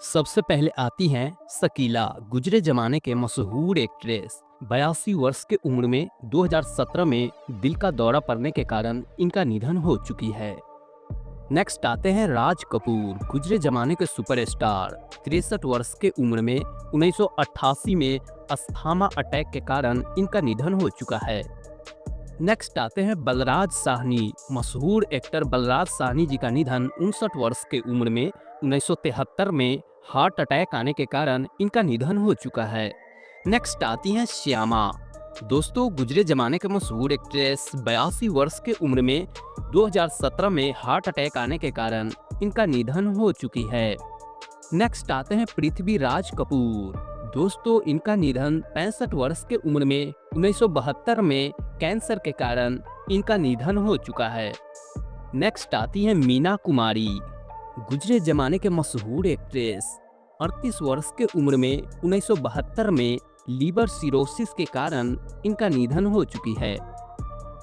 सबसे पहले आती हैं शकीला, गुजरे जमाने के मशहूर एक्ट्रेस। 82 वर्ष के उम्र में 2017 में दिल का दौरा पड़ने के कारण इनका निधन हो चुकी है। नेक्स्ट आते हैं राज कपूर, गुजरे जमाने के सुपरस्टार। 63 वर्ष के उम्र में 1988 में अस्थमा अटैक के कारण इनका निधन हो चुका है। नेक्स्ट आते हैं बलराज साहनी, मशहूर एक्टर बलराज साहनी जी का निधन 59 वर्ष के उम्र में 1973 में हार्ट अटैक आने के कारण इनका निधन हो चुका है। नेक्स्ट आती हैं श्यामा। दोस्तों, गुजरे जमाने के मशहूर एक्ट्रेस 82 वर्ष के उम्र में 2017 में हार्ट अटैक आने के कारण इनका निधन हो चुकी है। नेक्स्ट आते हैं पृथ्वीराज कपूर। दोस्तों, इनका निधन 65 वर्ष के उम्र में 1972 में कैंसर के कारण इनका निधन हो चुका है। नेक्स्ट आती हैं मीना कुमारी, गुजरे जमाने के मशहूर एक्ट्रेस। 38 वर्ष के उम्र में 1972 में लीवर सिरोसिस के कारण इनका निधन हो चुकी है।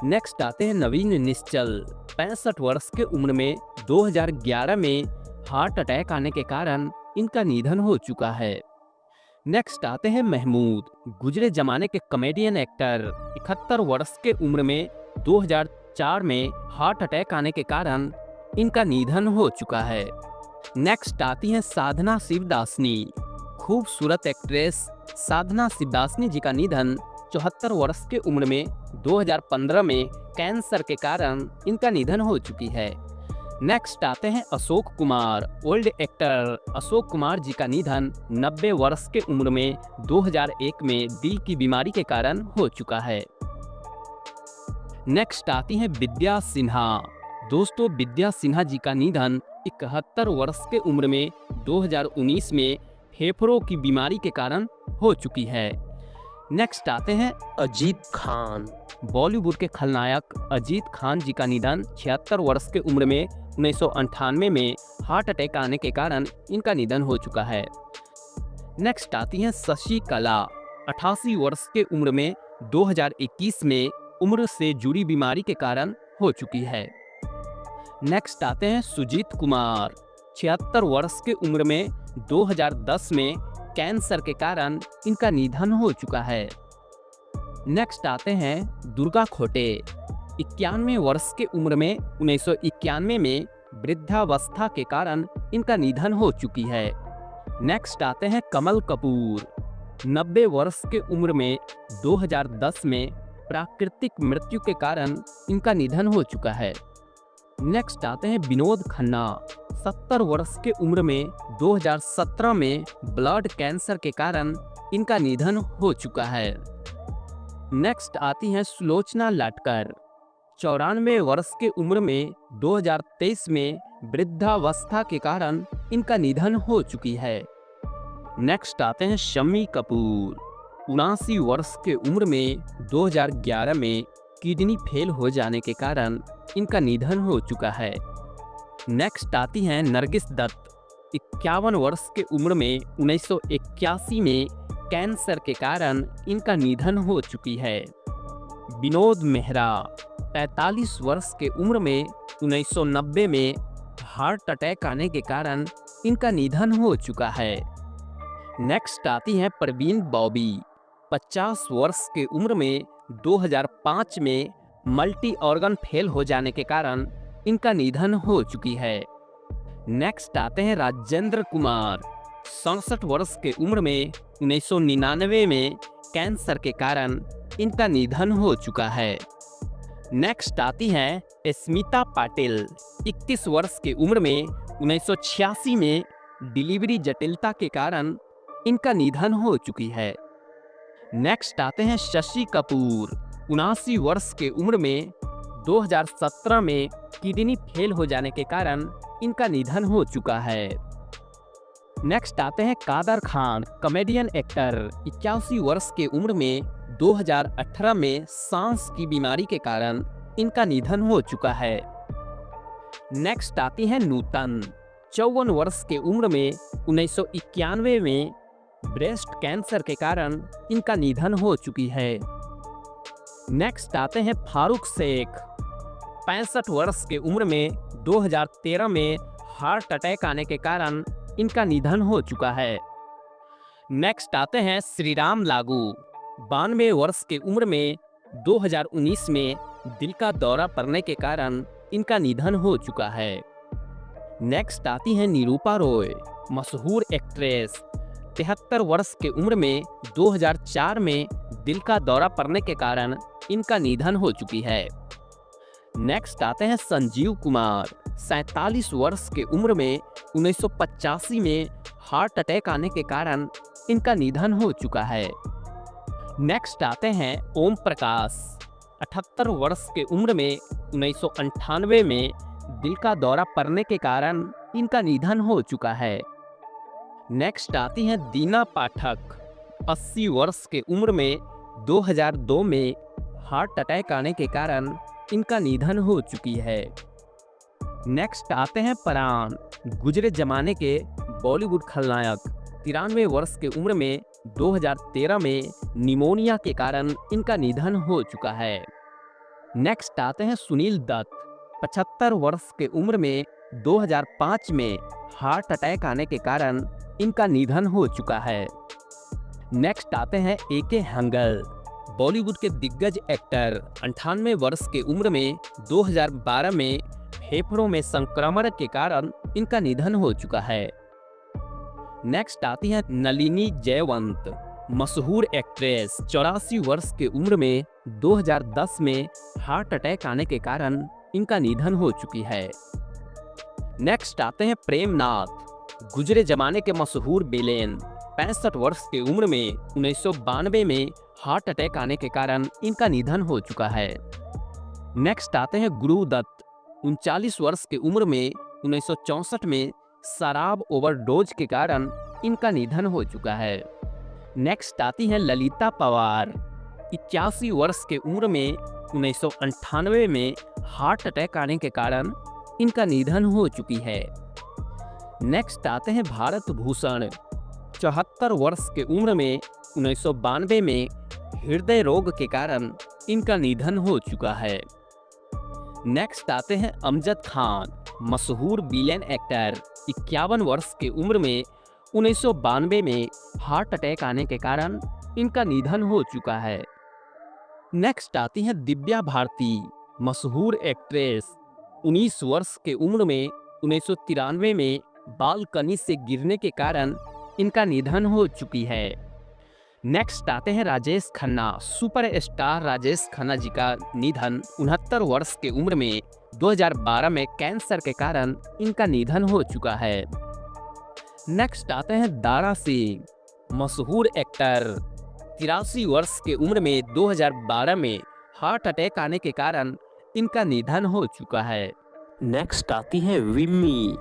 नेक्स्ट आते हैं नवीन निश्चल, 65 वर्ष के उम्र में 2011 में हार्ट अटैक आने के कारण इनका निधन हो चुका है। नेक्स्ट आते हैं महमूद, गुजरे जमाने के कॉमेडियन एक्टर। 71 वर्ष के उम्र में 2004 में हार्ट अटैक आने के कारण इनका निधन हो चुका है। नेक्स्ट आती हैं साधना शिवदासनी, खूबसूरत एक्ट्रेस साधना शिवदासनी जी का निधन 74 वर्ष के उम्र में 2015 में कैंसर के कारण इनका निधन हो चुकी है। नेक्स्ट आते हैं अशोक कुमार, ओल्ड एक्टर अशोक कुमार जी का निधन 90 वर्ष के उम्र में 2001 में दिल की बीमारी के कारण हो चुका है। नेक्स्ट आती हैं विद्या सिन्हा। दोस्तों, विद्या सिन्हा जी का निधन 71 वर्ष के उम्र में 2019 में फेफड़ों की बीमारी के कारण हो चुकी है। नेक्स्ट आते हैं अजीत खान, बॉलीवुड के खलनायक अजीत खान जी का निधन 76 वर्ष के उम्र में 1998 में हार्ट अटैक आने के कारण इनका निधन हो चुका है। नेक्स्ट आती हैं शशि कला, 88 वर्ष के उम्र में 2021 में उम्र से जुड़ी बीमारी के कारण हो चुकी है। नेक्स्ट आते हैं सुजीत कुमार, 76 वर्ष के उम्र में 2010 में कैंसर के कारण इनका निधन हो चुका है। नेक्स्ट आते हैं दुर्गा खोटे, 91 वर्ष के उम्र में 1991 में वृद्धावस्था के कारण इनका निधन हो चुकी है। नेक्स्ट आते हैं कमल कपूर, 90 वर्ष के उम्र में 2010 में प्राकृतिक मृत्यु के कारण इनका निधन हो चुका है। नेक्स्ट आते हैं विनोद खन्ना, 70 वर्ष के उम्र में 2017 में ब्लड कैंसर के कारण इनका निधन हो चुका है। नेक्स्ट आती हैं सुलोचना लाटकर, 94 वर्ष के उम्र में 2023 में वृद्धावस्था के कारण इनका निधन हो चुकी है। नेक्स्ट आते हैं शम्मी कपूर, 79 वर्ष के उम्र में 2011 में किडनी फेल हो जाने के कारण इनका निधन हो चुका है। नेक्स्ट आती हैं नरगिस दत्त, 51 वर्ष के उम्र में 1981 में कैंसर के कारण इनका निधन हो चुकी है। विनोद मेहरा, 45 वर्ष के उम्र में 1990 में हार्ट अटैक आने के कारण इनका निधन हो चुका है। नेक्स्ट आती हैं परवीन बॉबी, 50 वर्ष के उम्र में 2005 में मल्टी ऑर्गन फेल हो जाने के कारण इनका निधन हो चुकी है। नेक्स्ट आते हैं राजेंद्र कुमार, 67 वर्ष के उम्र में 1999 में कैंसर के कारण इनका निधन हो चुका है। नेक्स्ट आती हैं स्मिता पाटिल, 31 वर्ष के उम्र में 1986 में डिलीवरी जटिलता के कारण इनका निधन हो चुकी है। नेक्स्ट आते हैं शशि कपूर, 79 वर्ष के उम्र में 2017 में किडनी फेल हो जाने के कारण इनका निधन हो चुका है। नेक्स्ट आते हैं कादर खान, कॉमेडियन एक्टर। 81 वर्ष के उम्र में 2018 में सांस की बीमारी के कारण इनका निधन हो चुका है। नेक्स्ट आती हैं नूतन, 54 वर्ष के उम्र में 1991 में ब्रेस्ट कैंसर के कारण इनका निधन हो चुकी है। नेक्स्ट आते हैं फारूक शेख, 65 वर्ष के उम्र में 2013 में हार्ट अटैक आने के कारण इनका निधन हो चुका है। नेक्स्ट आते हैं श्री राम लागू। 92 वर्ष की उम्र में 2019 में दिल का दौरा पड़ने के कारण इनका निधन हो चुका है। नेक्स्ट आती हैं निरूपा रॉय, मशहूर एक्ट्रेस। 73 वर्ष की उम्र में 2004 में दिल का दौरा पड़ने के कारण इनका निधन हो चुकी है। नेक्स्ट आते हैं संजीव कुमार। 47 वर्ष की उम्र में 1985 में हार्ट अटैक आने के कारण इनका निधन हो चुका है। नेक्स्ट आते हैं ओम प्रकाश। 78 वर्ष की उम्र में 1998 में दिल का दौरा पड़ने के कारण इनका निधन हो चुका है। नेक्स्ट आती हैं दीना पाठक। 80 वर्ष की उम्र में 2002 में हार्ट अटैक आने के कारण इनका निधन हो चुकी है। नेक्स्ट आते हैं परान, गुजरे जमाने के बॉलीवुड खलनायक। 93 वर्ष की उम्र में 2013 में निमोनिया के कारण इनका निधन हो चुका है। नेक्स्ट आते हैं सुनील दत्त। 75 वर्ष की उम्र में 2005 में हार्ट अटैक आने के कारण इनका निधन हो चुका है। नेक्स्ट आते हैं ए.के. हंगल, बॉलीवुड के दिग्गज एक्टर। 98 वर्ष की उम्र में 2012 में फेफड़ों में संक्रमण के कारण इनका निधन हो चुका है। नेक्स्ट आती है नलिनी जयवंत, मशहूर एक्ट्रेस। 84 वर्ष की उम्र में 2010 में हार्ट अटैक आने के कारण इनका निधन हो चुकी है। नेक्स्ट आते हैं प्रेमनाथ, गुजरे जमाने के मशहूर विलेन। 65 वर्ष की उम्र में 1992 में हार्ट अटैक आने के कारण इनका निधन हो चुका है। नेक्स्ट आते हैं गुरुदत्त। 39 वर्ष की उम्र में 1964 में शराब ओवरडोज के कारण इनका निधन हो चुका है। नेक्स्ट आती हैं ललिता पवार। 81 वर्ष की उम्र में 1998 में हार्ट अटैक आने के कारण इनका निधन हो चुकी है। नेक्स्ट आते हैं भारत भूषण। 74 वर्ष की उम्र में 1992 में हृदय रोग के कारण इनका निधन हो चुका है। नेक्स्ट आते हैं अमजद खान, मशहूर विलेन एक्टर। 51 वर्ष की उम्र में 1992 में हार्ट अटैक आने के कारण इनका निधन हो चुका है। नेक्स्ट आती हैं दिव्या भारती, मशहूर एक्ट्रेस। 19 वर्ष की उम्र में 1993 में बालकनी से गिरने के कारण इनका निधन हो चुकी है। नेक्स्ट आते हैं राजेश खन्ना, सुपरस्टार राजेश खन्ना जी का निधन 69 वर्ष की उम्र में 2012 में कैंसर के कारण इनका निधन हो चुका है। नेक्स्ट आते हैं दारा सिंह, मशहूर एक्टर। 83 वर्ष की उम्र में 2012 में हार्ट अटैक आने के कारण इनका निधन हो चुका है। नेक्स्ट आती है विम्मी,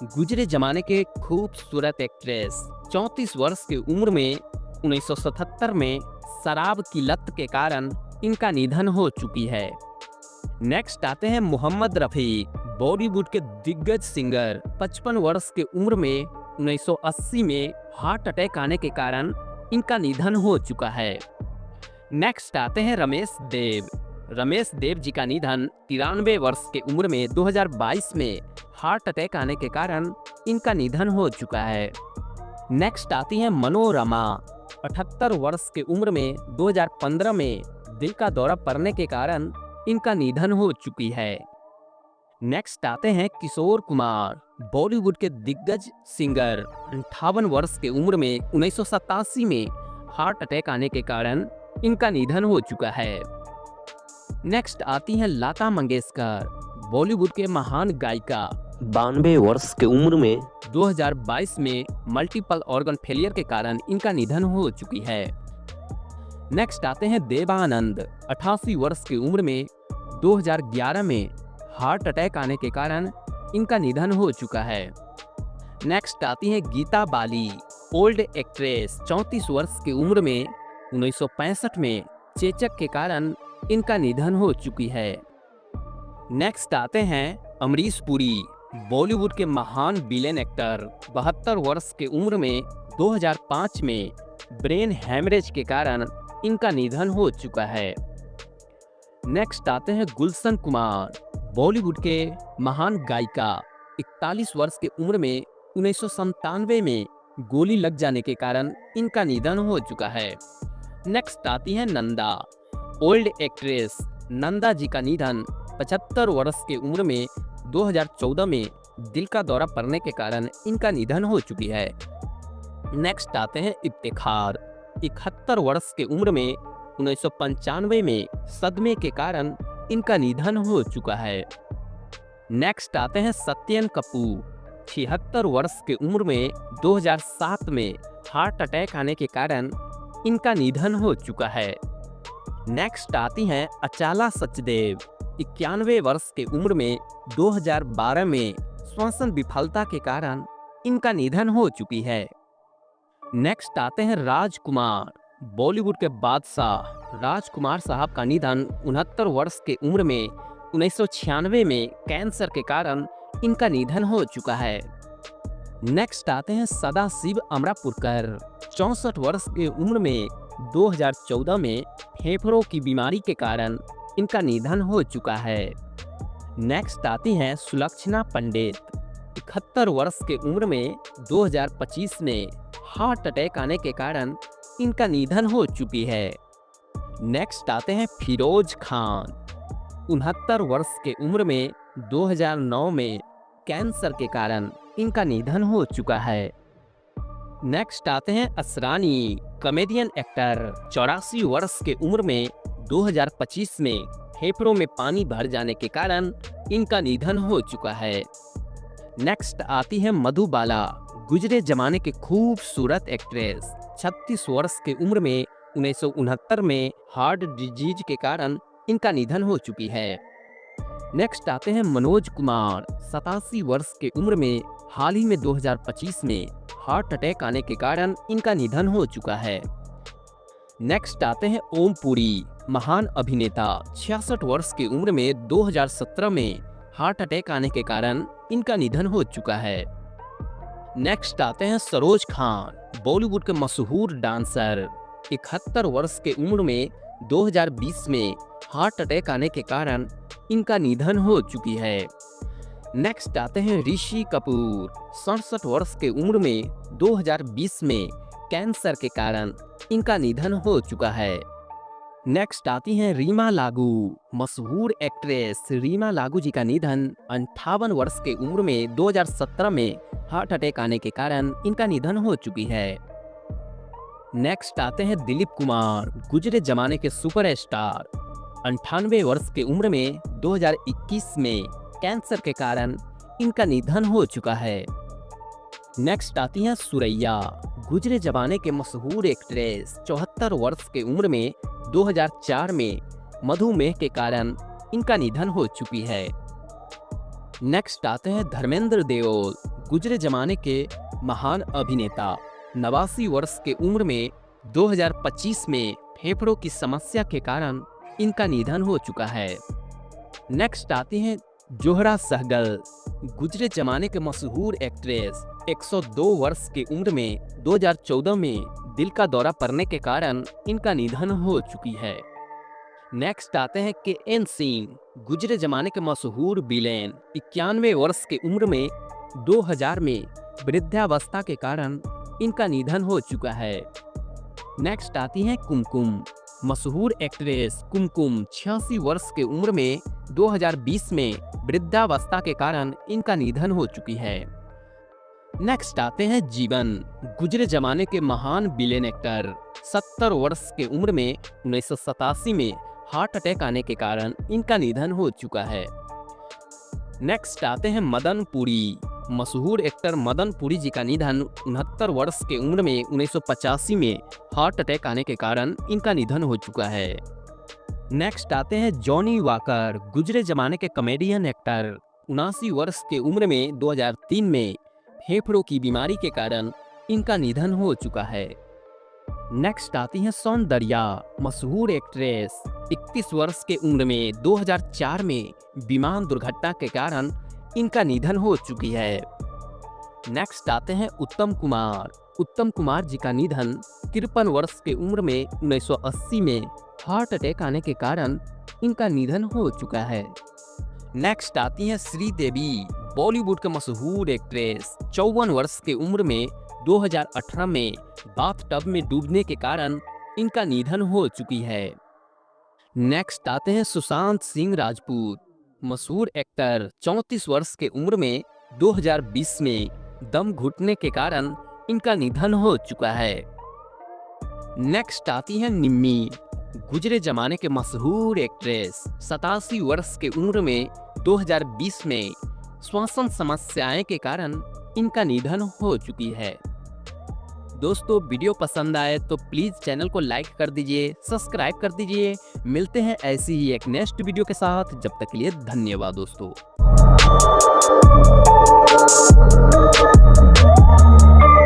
गुजरे जमाने के खूबसूरत एक्ट्रेस। 34 वर्ष की उम्र में 1977 में शराब की लत के कारण इनका निधन हो चुकी है। नेक्स्ट आते हैं मोहम्मद रफ़ी, बॉलीवुड के दिग्गज सिंगर। 55 वर्ष की उम्र में 1980 में हार्ट अटैक आने के कारण इनका निधन हो चुका है। नेक्स्ट आते हैं रमेश देव। रमेश देव जी का निधन 93 वर्ष की उम्र में 2022 में हार्ट अटैक आने के कारण इनका निधन हो चुका है। नेक्स्ट आती हैं मनोरमा। 78 वर्ष की उम्र में 2015 में दिल का दौरा पड़ने के कारण इनका निधन हो चुकी है। नेक्स्ट आते हैं किशोर कुमार, बॉलीवुड के दिग्गज सिंगर। 58 वर्ष की उम्र में 1987 में हार्ट अटैक आने के कारण इनका निधन हो चुका है। नेक्स्ट आती हैं लता मंगेशकर, बॉलीवुड के महान गायिका। 92 वर्ष की उम्र में 2022 में मल्टीपल ऑर्गन फेलियर के कारण इनका निधन हो चुकी है। नेक्स्ट आते हैं देवानंद। 88 वर्ष की उम्र में 2011 में हार्ट अटैक आने के कारण इनका निधन हो चुका है। नेक्स्ट आती हैं गीता बाली, ओल्ड एक्ट्रेस। 34 वर्ष की उम्र में 1965 में चेचक के कारण इनका निधन हो चुकी है। नेक्स्ट आते हैं अमरीश पुरी, बॉलीवुड के महान विलेन एक्टर। 72 वर्ष की उम्र में 2005 में ब्रेन हैमरेज के कारण इनका निधन हो चुका है। नेक्स्ट आते हैं गुलशन कुमार, बॉलीवुड के महान गायिका। 41 वर्ष की उम्र में 1997 में गोली लग जाने के कारण इनका निधन हो चुका है। नेक्स्ट आती है नंदा। ओल्ड एक्ट्रेस नंदा जी का निधन 75 वर्ष की उम्र में 2014 में दिल का दौरा पड़ने के कारण इनका निधन हो चुकी है। नेक्स्ट आते हैं इफ्तिखार। 71 वर्ष की उम्र में 1995 में सदमे के कारण इनका निधन हो चुका है। नेक्स्ट आते हैं सत्यन कपूर। 76 वर्ष की उम्र में 2007 में हार्ट अटैक आने के कारण इनका निधन हो चुका है। नेक्स्ट आती हैं अचाला सचदेव। 91 वर्ष की उम्र में 2012 में श्वसन विफलता के कारण इनका निधन हो चुकी है। नेक्स्ट आते हैं राजकुमार। बॉलीवुड के बादशाह राजकुमार साहब का निधन 69 वर्ष की उम्र में 1996 में कैंसर के कारण इनका निधन हो चुका है। नेक्स्ट आते हैं सदाशिव अमरापुरकर। 64 वर्ष की उम्र में 2014 में फेफड़ों की बीमारी के कारण इनका निधन हो चुका है। नेक्स्ट आती हैं सुलक्षणा पंडित। 71 वर्ष की उम्र में 2025 में हार्ट अटैक आने के कारण इनका निधन हो चुकी है। नेक्स्ट आते हैं फिरोज खान। 69 वर्ष की उम्र में 2009 में कैंसर के कारण इनका निधन हो चुका है। नेक्स्ट आते हैं असरानी। Comedian actor. 84 वर्ष की उम्र में 2025 में फेफड़ों में पानी भर जाने के कारण इनका निधन हो चुका है। नेक्स्ट आती है मधुबाला। गुजरे जमाने की खूबसूरत एक्ट्रेस। 36 वर्ष की उम्र में 1969 में हार्ट डिजीज के कारण इनका निधन हो चुकी है। नेक्स्ट आते हैं मनोज कुमार। 87 वर्ष की उम्र में हाल ही में 2025 में हार्ट अटैक आने के कारण इनका निधन हो चुका है। नेक्स्ट आते हैं ओम पुरी। महान अभिनेता। 66 वर्ष की उम्र में 2017 में हार्ट अटैक आने के कारण इनका निधन हो चुका है। नेक्स्ट आते हैं सरोज खान। बॉलीवुड के मशहूर डांसर। 71 वर्ष की उम्र में 2020 में हार्ट अटैक आने के कारण इनका निधन हो चुकी है। नेक्स्ट आते हैं ऋषि कपूर। 67 वर्ष की उम्र में 2020 में कैंसर के कारण इनका निधन हो चुका है। नेक्स्ट आती हैं रीमा लागू। मशहूर एक्ट्रेस रीमा लागू जी का निधन 58 वर्ष की उम्र में 2017 में हार्ट अटैक आने के कारण इनका निधन हो चुकी है। नेक्स्ट आते हैं दिलीप कुमार। गुजरे जमाने के सुपरस्टार। 98 वर्ष की उम्र में 2021 में कैंसर के कारण इनका निधन हो चुका है। नेक्स्ट आती हैं सुरैया। गुजरे जमाने के मशहूर एक्ट्रेस। 74 वर्ष की उम्र में 2004 में मधुमेह के कारण इनका निधन हो चुकी है। नेक्स्ट आते हैं धर्मेंद्र देओल। गुजरे जमाने के महान अभिनेता। 89 वर्ष की उम्र में 2025 में फेफड़ों की समस्या के कारण इनका निधन हो चुका है। नेक्स्ट आती हैं जोहरा सहगल। गुजरे जमाने के मशहूर एक्ट्रेस। 102 वर्ष की उम्र में 2014 में दिल का दौरा पड़ने के कारण इनका निधन हो चुकी है। नेक्स्ट आते हैं के.एन. सिंह। गुजरे जमाने के मशहूर विलेन। 91 वर्ष की उम्र में 2000 में वृद्धावस्था के कारण इनका निधन हो चुका है। नेक्स्ट आती हैं कुमकुम। मशहूर एक्ट्रेस कुमकुम 86 वर्ष की उम्र में 2020 में वृद्धावस्था के कारण इनका निधन हो चुकी है। नेक्स्ट आते हैं जीवन। गुजरे जमाने के महान विलेन एक्टर। 70 वर्ष की उम्र में 1987 में हार्ट अटैक आने के कारण इनका निधन हो चुका है। नेक्स्ट आते हैं मदन पुरी। मशहूर एक्टर मदन पुरी जी का निधन 69 वर्ष की उम्र में 1985 में हार्ट अटैक आने के कारण इनका निधन हो चुका है। नेक्स्ट आते हैं जॉनी वॉकर। गुजरे जमाने के कॉमेडियन एक्टर। 79 वर्ष की उम्र में 2003 में फेफड़ों की बीमारी के कारण इनका निधन हो चुका है। नेक्स्ट आती हैं सौंदर्या। मशहूर एक्ट्रेस। 31 वर्ष की उम्र में 2004 में विमान दुर्घटना के कारण इनका निधन हो चुकी है। नेक्स्ट आते हैं उत्तम कुमार। उत्तम कुमार जी का निधन 53 वर्ष की उम्र में 1980 में हार्ट अटैक आने के कारण इनका निधन हो चुका है। नेक्स्ट आती हैं श्रीदेवी, बॉलीवुड के मशहूर एक्ट्रेस। 54 वर्ष की उम्र में 2018 में बाथटब में डूबने के कारण इनका निधन हो चुकी है। नेक्स्ट आते हैं सुशांत सिंह राजपूत, मशहूर एक्टर। 34 वर्ष की उम्र में 2020 में दम घुटने के कारण इनका निधन हो चुका है। नेक्स्ट आती हैं निम्मी, गुजरे जमाने के मशहूर एक्ट्रेस। 87 वर्ष की उम्र में 2020 में श्वसन समस्याएं के कारण इनका निधन हो चुकी है। दोस्तों वीडियो पसंद आए तो प्लीज़ चैनल को लाइक कर दीजिए, सब्सक्राइब कर दीजिए। मिलते हैं ऐसी ही एक नेक्स्ट वीडियो के साथ, जब तक के लिए धन्यवाद दोस्तों।